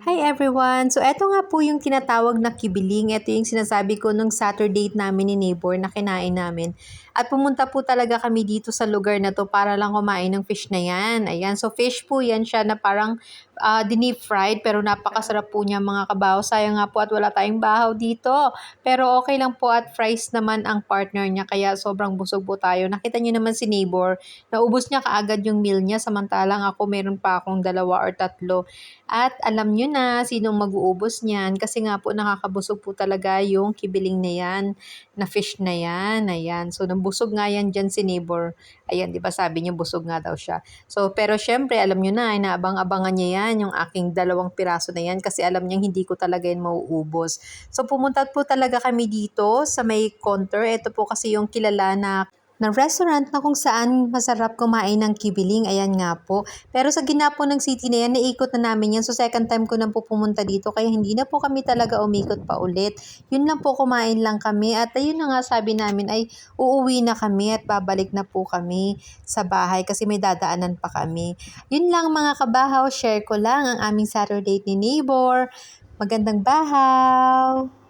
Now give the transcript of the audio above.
Hi everyone! So eto nga po yung tinatawag na kibiling. Ito yung sinasabi ko nung Saturday namin ni neighbor na kinain namin. At pumunta po talaga kami dito sa lugar na to para lang kumain ng fish na yan. Ayan, so fish po yan siya na parang dinip fried pero napakasarap po niya mga kabaho. Sayang nga po at wala tayong bahaw dito. Pero okay lang po at fries naman ang partner niya kaya sobrang busog po tayo. Nakita niyo naman si neighbor, naubos niya kaagad yung meal niya samantalang ako meron pa akong 2 or 3. At alam nyo na sinong mag-uubos niyan kasi nga po nakakabusog po talaga yung kibiling na yan, na fish na yan. Ayan. So, nabusog nga yan dyan si neighbor. Ayan, di ba sabi niya busog nga daw siya. So, pero syempre, alam nyo na, inaabang-abangan niya yan, yung aking 2 piraso na yan kasi alam niya hindi ko talaga yan mauubos. So, pumunta po talaga kami dito sa may counter. Ito po kasi yung kilala na restaurant na kung saan masarap kumain ng kibiling. Ayan nga po. Pero sa ginapo ng city na yan, naikot na namin yan. So, second time ko na po pumunta dito. Kaya hindi na po kami talaga umikot pa ulit. Yun lang po, kumain lang kami. At ayun na nga sabi namin ay uuwi na kami at babalik na po kami sa bahay kasi may dadaanan pa kami. Yun lang mga kabahaw. Share ko lang ang aming Saturday ni neighbor. Magandang bahaw!